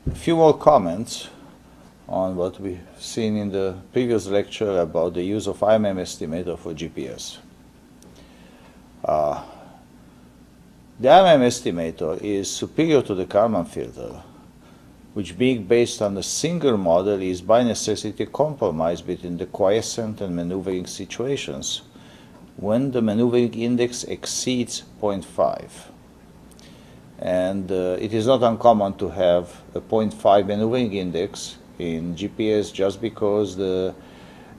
A few more comments on what we've seen in the previous lecture about the use of IMM estimator for GPS. The IMM estimator is superior to the Kalman filter, which, being based on a single model, is by necessity a compromise between the quiescent and maneuvering situations when the maneuvering index exceeds 0.5. And it is not uncommon to have a 0.5 maneuvering index in GPS just because the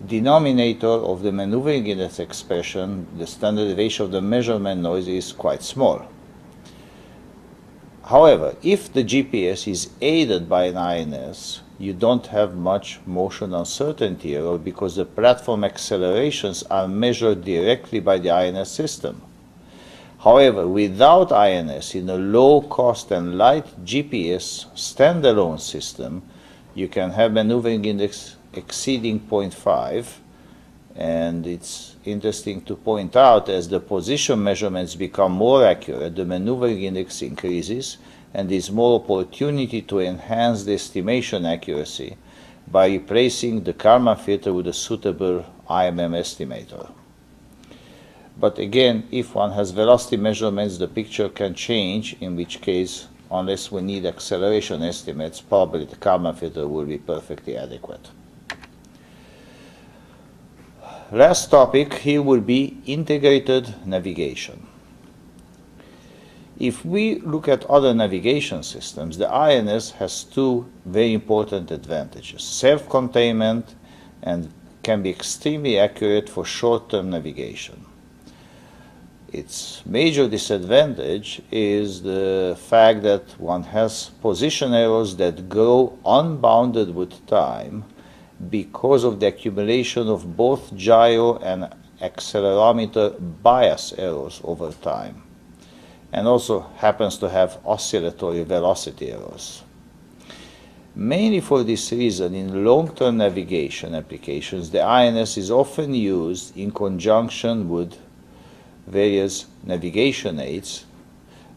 denominator of the maneuvering index expression, the standard deviation of the measurement noise, is quite small. However, if the GPS is aided by an INS, you don't have much motion uncertainty error because the platform accelerations are measured directly by the INS system. However, without INS in a low-cost and light GPS standalone system, you can have maneuvering index exceeding 0.5, and it's interesting to point out as the position measurements become more accurate, the maneuvering index increases, and there's more opportunity to enhance the estimation accuracy by replacing the Kalman filter with a suitable IMM estimator. But again, if one has velocity measurements, the picture can change, in which case, unless we need acceleration estimates, probably the Kalman filter will be perfectly adequate. Last topic here will be integrated navigation. If we look at other navigation systems, the INS has two very important advantages: self-containment, and can be extremely accurate for short-term navigation. Its major disadvantage is the fact that one has position errors that grow unbounded with time because of the accumulation of both gyro and accelerometer bias errors over time, and also happens to have oscillatory velocity errors. Mainly for this reason, in long-term navigation applications, the INS is often used in conjunction with various navigation aids,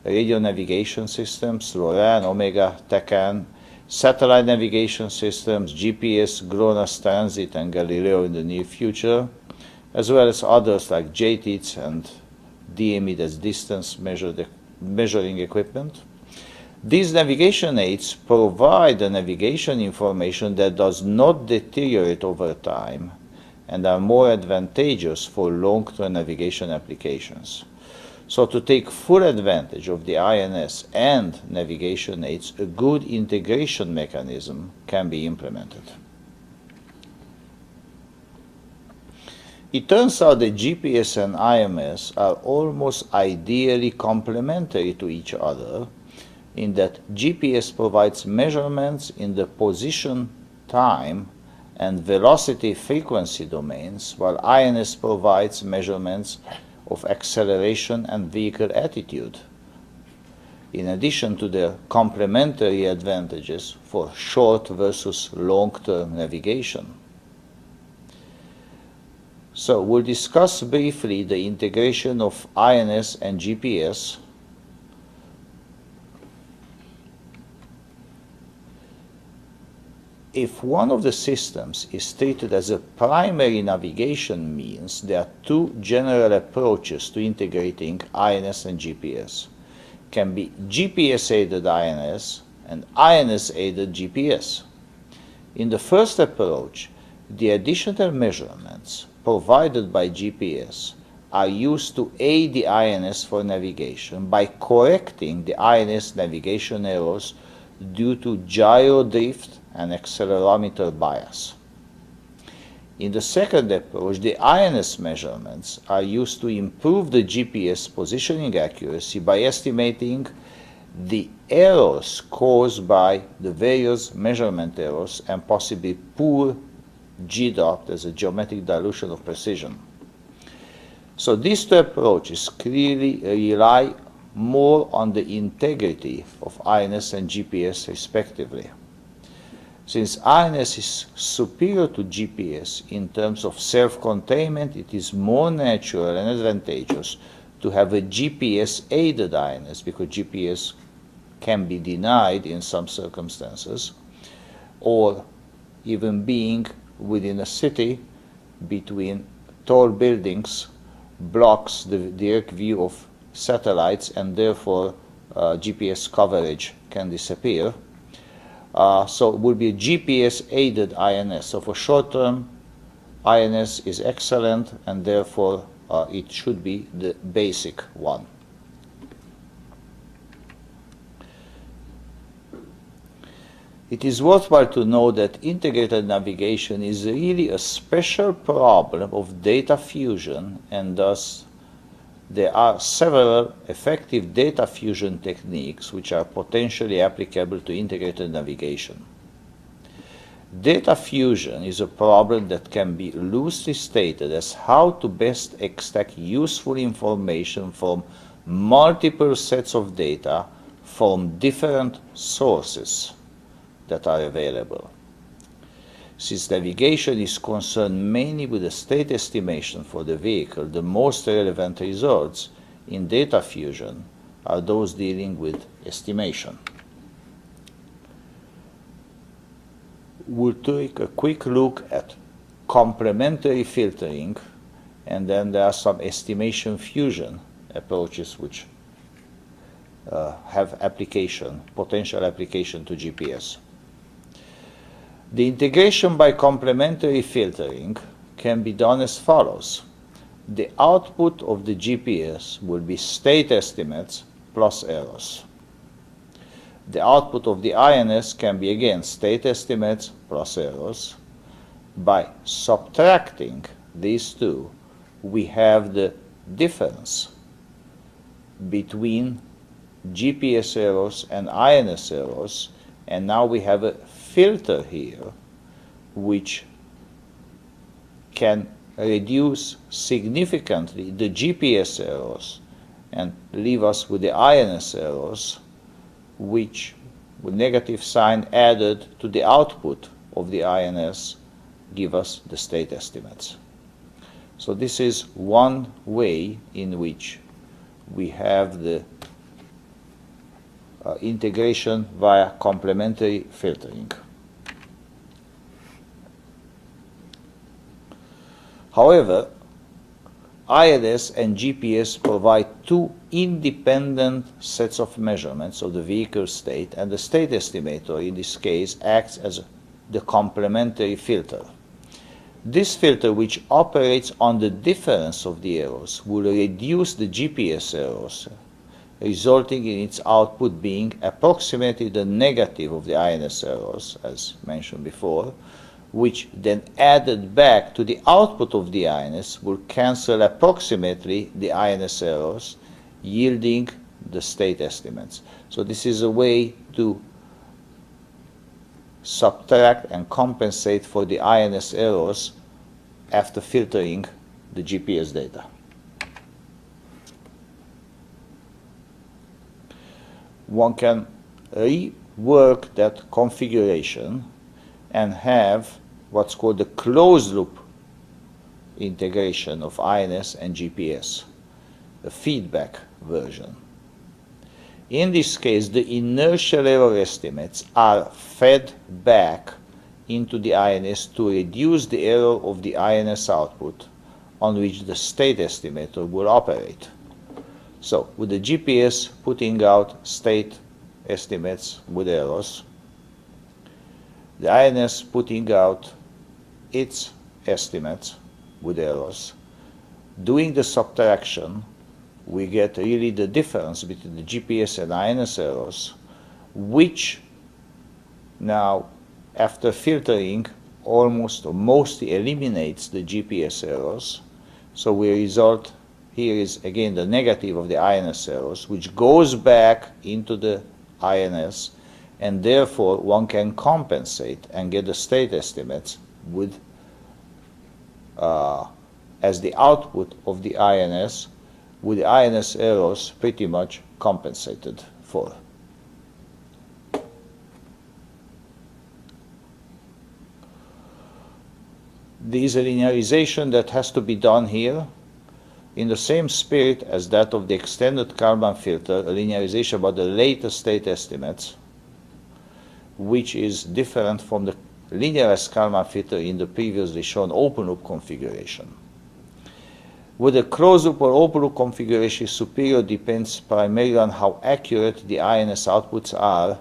radio navigation systems, LORAN, Omega, TECAN, satellite navigation systems, GPS, GLONASS Transit, and Galileo in the near future, as well as others like JTITS and DME, that's distance measuring equipment. These navigation aids provide the navigation information that does not deteriorate over time and are more advantageous for long-term navigation applications. So to take full advantage of the INS and navigation aids, a good integration mechanism can be implemented. It turns out that GPS and IMS are almost ideally complementary to each other in that GPS provides measurements in the position, time, and velocity frequency domains, while INS provides measurements of acceleration and vehicle attitude, in addition to their complementary advantages for short versus long-term navigation. So we'll discuss briefly the integration of INS and GPS. If one of the systems is treated as a primary navigation means, there are two general approaches to integrating INS and GPS. Can be GPS-aided INS and INS-aided GPS. In the first approach, the additional measurements provided by GPS are used to aid the INS for navigation by correcting the INS navigation errors due to gyro drift and accelerometer bias. In the second approach, the INS measurements are used to improve the GPS positioning accuracy by estimating the errors caused by the various measurement errors and possibly poor G-dot as a geometric dilution of precision. So these two approaches clearly rely more on the integrity of INS and GPS respectively. Since INS is superior to GPS in terms of self-containment, it is more natural and advantageous to have a GPS-aided INS because GPS can be denied in some circumstances, or even being within a city between tall buildings blocks the direct view of satellites, and therefore GPS coverage can disappear. So it will be a GPS-aided INS. So for short-term, INS is excellent, and therefore it should be the basic one. It is worthwhile to know that integrated navigation is really a special problem of data fusion, and thus there are several effective data fusion techniques which are potentially applicable to integrated navigation. Data fusion is a problem that can be loosely stated as how to best extract useful information from multiple sets of data from different sources that are available. Since navigation is concerned mainly with the state estimation for the vehicle, the most relevant results in data fusion are those dealing with estimation. We'll take a quick look at complementary filtering, and then there are some estimation fusion approaches which have potential application to GPS. The integration by complementary filtering can be done as follows. The output of the GPS will be state estimates plus errors. The output of the INS can be again state estimates plus errors. By subtracting these two, we have the difference between GPS errors and INS errors, and now we have a filter here which can reduce significantly the GPS errors and leave us with the INS errors, which with negative sign added to the output of the INS give us the state estimates. So this is one way in which we have the integration via complementary filtering. However, INS and GPS provide two independent sets of measurements of the vehicle state, and the state estimator in this case acts as the complementary filter. This filter, which operates on the difference of the errors, will reduce the GPS errors, resulting in its output being approximately the negative of the INS errors, as mentioned before, which then added back to the output of the INS will cancel approximately the INS errors, yielding the state estimates. So this is a way to subtract and compensate for the INS errors after filtering the GPS data. One can rework that configuration and have what's called the closed loop integration of INS and GPS, the feedback version. In this case, the inertial error estimates are fed back into the INS to reduce the error of the INS output on which the state estimator will operate. So, with the GPS putting out state estimates with errors, the INS putting out its estimates with errors, doing the subtraction, we get really the difference between the GPS and INS errors, which now, after filtering, almost or mostly eliminates the GPS errors. So we result, here is again the negative of the INS errors, which goes back into the INS, and therefore one can compensate and get the state estimates with as the output of the INS, with the INS errors pretty much compensated for. There is a linearization that has to be done here. in the same spirit as that of the extended Kalman filter, a linearization about the latest state estimates, which is different from the linearized Kalman filter in the previously shown open loop configuration. Whether closed loop or open loop configuration is superior depends primarily on how accurate the INS outputs are,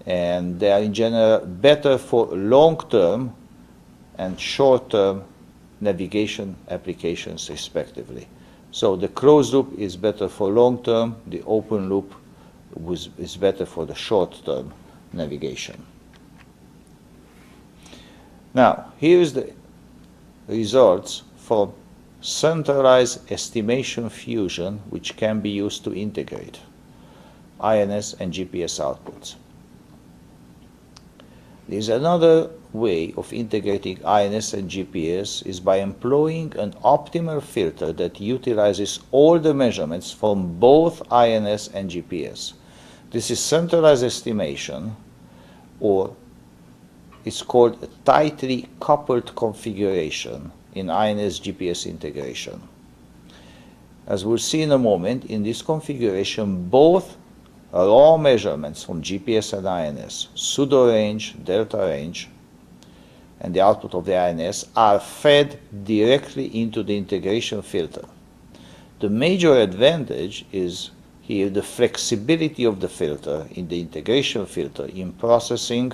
and they are in general better for long-term and short-term navigation applications respectively. So the closed loop is better for long-term, the open loop is better for the short-term navigation. Now, here is the results for centralized estimation fusion, which can be used to integrate INS and GPS outputs. There is another way of integrating INS and GPS is by employing an optimal filter that utilizes all the measurements from both INS and GPS. This is centralized estimation, or it's called a tightly coupled configuration in INS-GPS integration. As we'll see in a moment, in this configuration, both raw measurements from GPS and INS, pseudo range, delta range, and the output of the INS are fed directly into the integration filter. The major advantage is here the flexibility of the filter in the integration filter in processing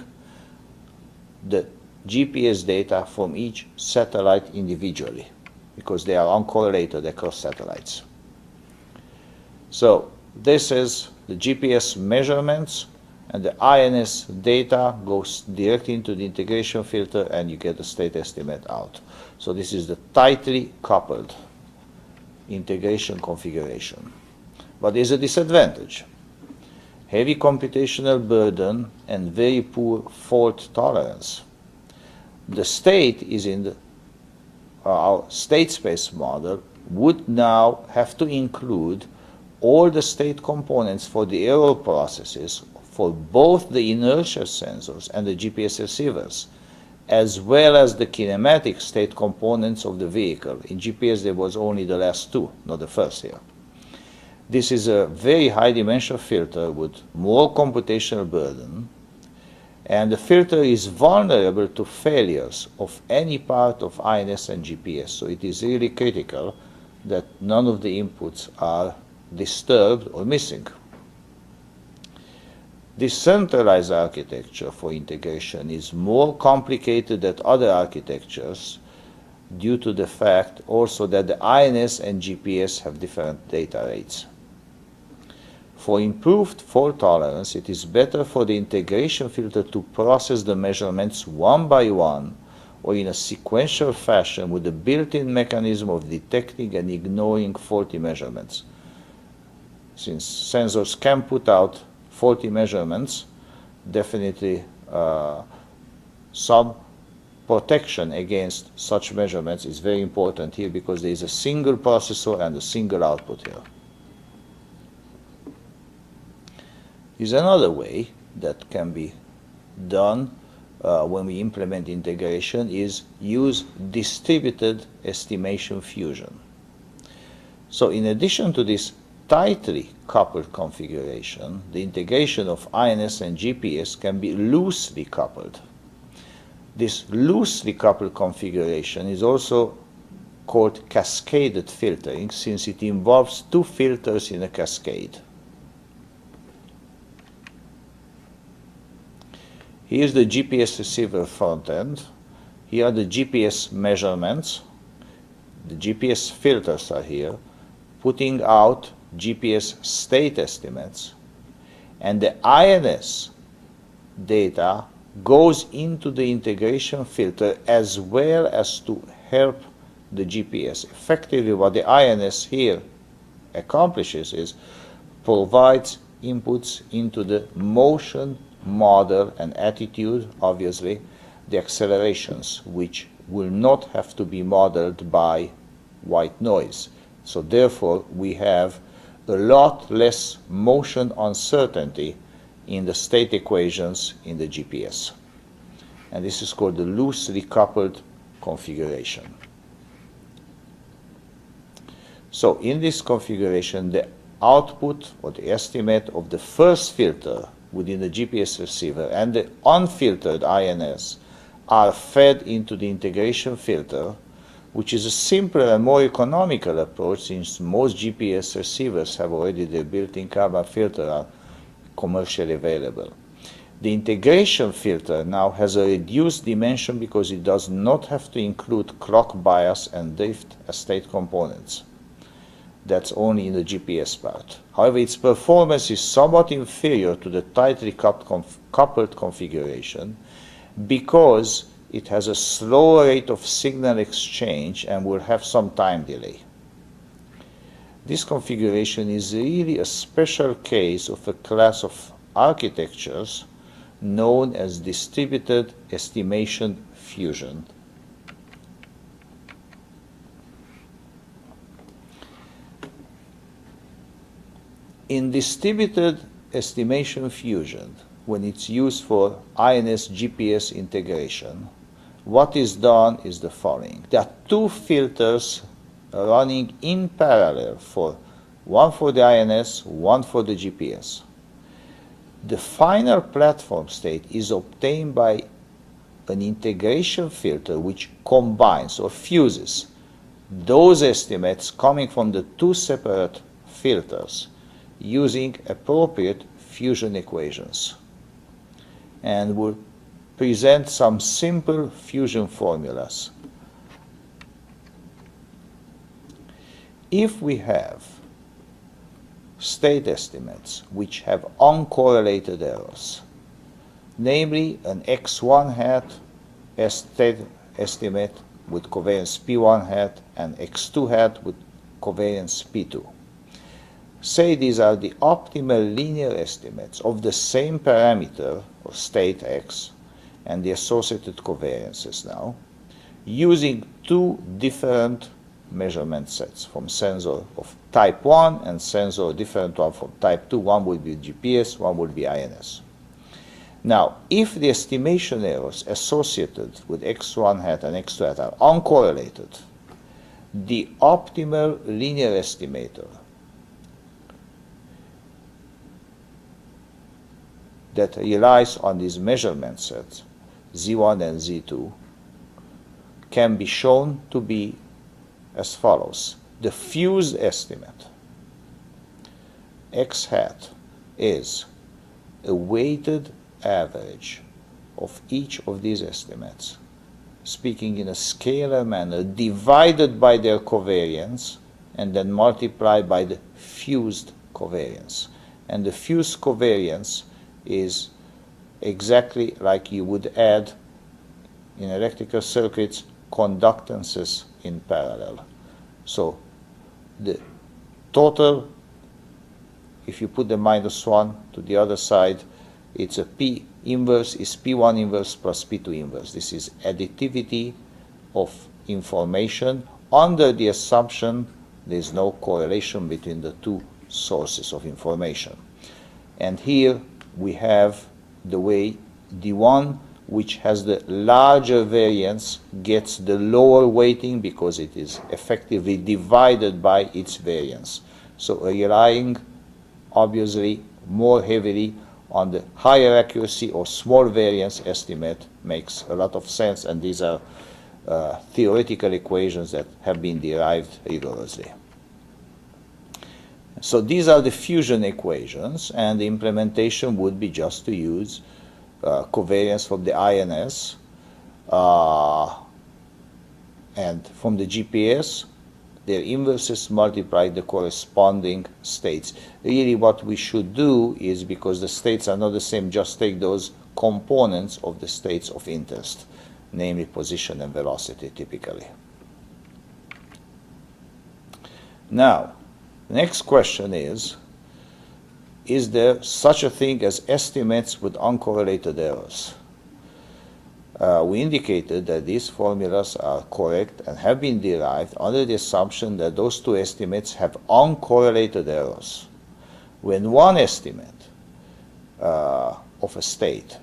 the GPS data from each satellite individually, because they are uncorrelated across satellites. So this is the GPS measurements, and the INS data goes directly into the integration filter, and you get the state estimate out. So this is the tightly coupled integration configuration. But there's a disadvantage: heavy computational burden and very poor fault tolerance. The state is in the, our state space model would now have to include all the state components for the error processes for both the inertial sensors and the GPS receivers, as well as the kinematic state components of the vehicle. In GPS there was only the last two, not the first here. This is a very high dimensional filter with more computational burden, and the filter is vulnerable to failures of any part of INS and GPS. So it is really critical that none of the inputs are disturbed or missing. This centralized architecture for integration is more complicated than other architectures due to the fact also that the INS and GPS have different data rates. For improved fault tolerance, it is better for the integration filter to process the measurements one by one or in a sequential fashion with a built-in mechanism of detecting and ignoring faulty measurements. Since sensors can put out faulty measurements, definitely some protection against such measurements is very important here, because there is a single processor and a single output here. Is another way that can be done when we implement integration is use distributed estimation fusion. So in addition to this tightly coupled configuration, the integration of INS and GPS can be loosely coupled. This loosely coupled configuration is also called cascaded filtering, since it involves two filters in a cascade. Here's the GPS receiver front end. Here are the GPS measurements. The GPS filters are here, putting out GPS state estimates. And the INS data goes into the integration filter as well as to help the GPS. Effectively, what the INS here accomplishes is provides inputs into the motion model and attitude, obviously, the accelerations, which will not have to be modeled by white noise. So therefore, we have a lot less motion uncertainty in the state equations in the GPS. And this is called the loosely coupled configuration. So in this configuration, the output or the estimate of the first filter within the GPS receiver and the unfiltered INS are fed into the integration filter, which is a simpler and more economical approach since most GPS receivers have already their built-in carbon filter commercially available. The integration filter now has a reduced dimension because it does not have to include clock bias and drift as state components. That's only in the GPS part. However, its performance is somewhat inferior to the tightly coupled configuration because it has a slower rate of signal exchange and will have some time delay. This configuration is really a special case of a class of architectures known as distributed estimation fusion. In distributed estimation fusion, when it's used for INS GPS integration, what is done is the following. There are two filters running in parallel, one for the INS, one for the GPS. The final platform state is obtained by an integration filter which combines or fuses those estimates coming from the two separate filters using appropriate fusion equations, and will present some simple fusion formulas. If we have state estimates which have uncorrelated errors, namely an x1 hat state estimate with covariance p1 hat and x2 hat with covariance p2. Say these are the optimal linear estimates of the same parameter or state x and the associated covariances now, using two different measurement sets from sensor of type 1 and sensor different one from type 2. One would be GPS, one would be INS. Now, if the estimation errors associated with x1 hat and x2 hat are uncorrelated, the optimal linear estimator that relies on these measurement sets, Z1 and Z2, can be shown to be as follows. The fused estimate, x hat, is a weighted average of each of these estimates, speaking in a scalar manner, divided by their covariance and then multiplied by the fused covariance. And the fused covariance is exactly like you would add in electrical circuits conductances in parallel. So the total, if you put the -1 to the other side, it's a P inverse is P1 inverse plus P2 inverse. This is additivity of information under the assumption there is no correlation between the two sources of information. And here we have the way the one which has the larger variance gets the lower weighting because it is effectively divided by its variance. So relying obviously more heavily on the higher accuracy or small variance estimate makes a lot of sense, and these are theoretical equations that have been derived rigorously. So these are the fusion equations, and the implementation would be just to use covariance from the INS and from the GPS, their inverses multiply the corresponding states. Really what we should do is, because the states are not the same, just take those components of the states of interest, namely position and velocity typically. Now, the next question is there such a thing as estimates with uncorrelated errors? We indicated that these formulas are correct and have been derived under the assumption that those two estimates have uncorrelated errors. When one estimate of a state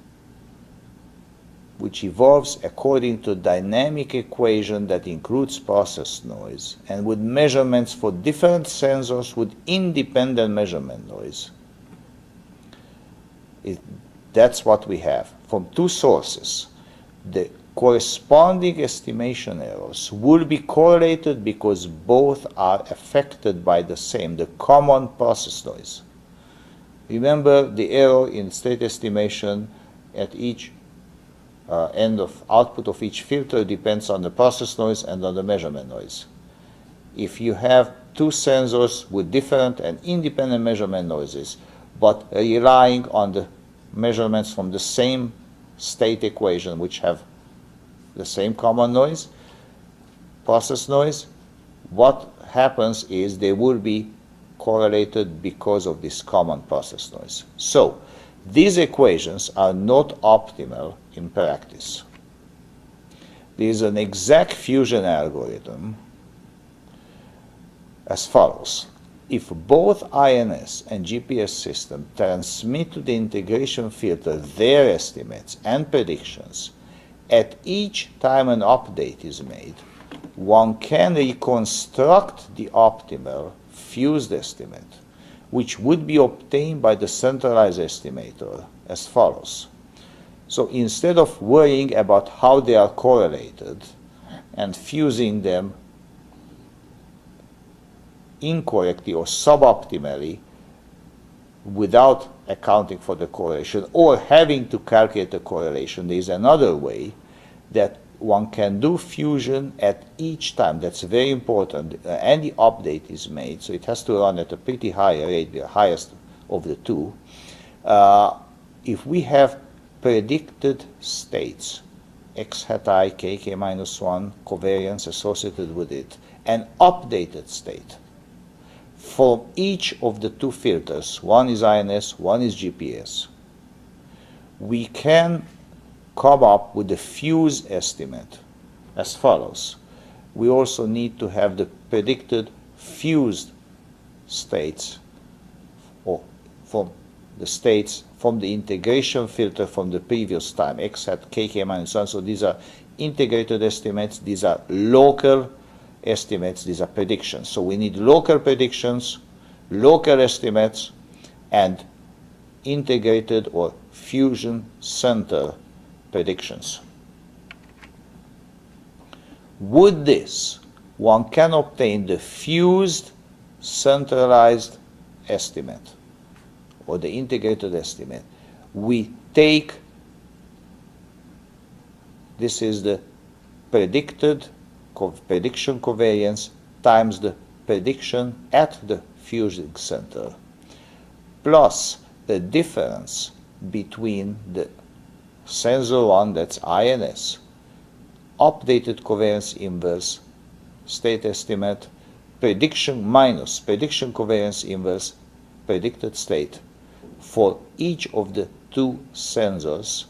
which evolves according to a dynamic equation that includes process noise and with measurements for different sensors with independent measurement noise. That's what we have from two sources. The corresponding estimation errors will be correlated because both are affected by the common process noise. Remember, the error in state estimation at each end of output of each filter depends on the process noise and on the measurement noise. If you have two sensors with different and independent measurement noises, but relying on the measurements from the same state equation, which have the same common noise, process noise, what happens is they will be correlated because of this common process noise. So, these equations are not optimal in practice. There is an exact fusion algorithm as follows. If both INS and GPS system transmit to the integration filter their estimates and predictions, at each time an update is made, one can reconstruct the optimal fused estimate, which would be obtained by the centralized estimator as follows. So instead of worrying about how they are correlated and fusing them incorrectly or suboptimally without accounting for the correlation or having to calculate the correlation, there is another way that one can do fusion at each time. That's very important. Any update is made, so it has to run at a pretty high rate, the highest of the two. If we have predicted states, x hat I, kk minus 1, covariance associated with it, an updated state from each of the two filters, one is INS, one is GPS, we can come up with the fuse estimate as follows. We also need to have the predicted fused states, or from the states from the integration filter from the previous time, x hat kk minus 1. So these are integrated estimates, these are local estimates, these are predictions. So we need local predictions, local estimates, and integrated or fusion center predictions. With this, one can obtain the fused centralized estimate or the integrated estimate. We take, this is the predicted prediction covariance times the prediction at the fusing center, plus the difference between the sensor 1, that's INS, updated covariance inverse, state estimate, prediction minus prediction covariance inverse, predicted state for each of the two sensors.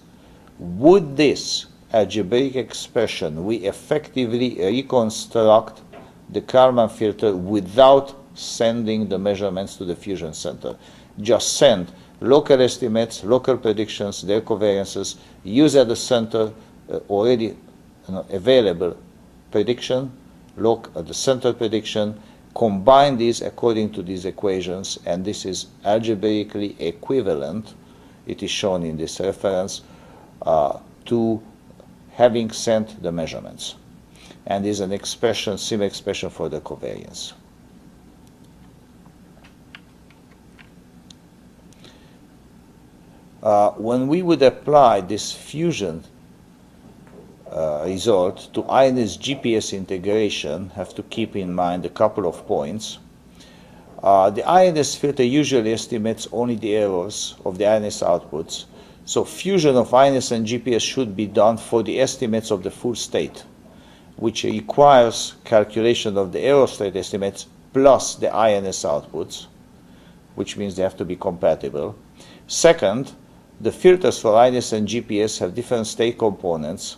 With this algebraic expression, we effectively reconstruct the Kalman filter without sending the measurements to the fusion center. Just send local estimates, local predictions, their covariances, use at the center already available prediction, look at the center prediction, combine these according to these equations, and this is algebraically equivalent, it is shown in this reference, to having sent the measurements. And is an expression, similar expression for the covariance. When we would apply this fusion result to INS GPS integration, have to keep in mind a couple of points. The INS filter usually estimates only the errors of the INS outputs, so fusion of INS and GPS should be done for the estimates of the full state, which requires calculation of the error state estimates plus the INS outputs, which means they have to be compatible. Second, the filters for INS and GPS have different state components.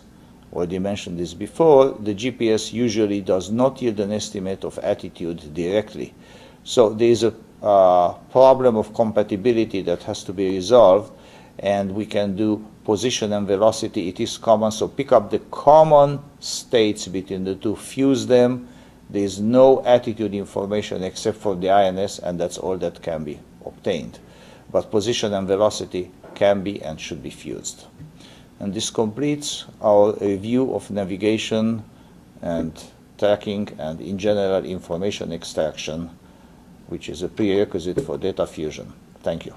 Already mentioned this before. The GPS usually does not yield an estimate of attitude directly. So there is a problem of compatibility that has to be resolved, and we can do position and velocity, it is common. So pick up the common states between the two, fuse them. There is no attitude information except for the INS, and that's all that can be obtained. But position and velocity can be and should be fused. And this completes our review of navigation and tracking and, in general, information extraction, which is a prerequisite for data fusion. Thank you.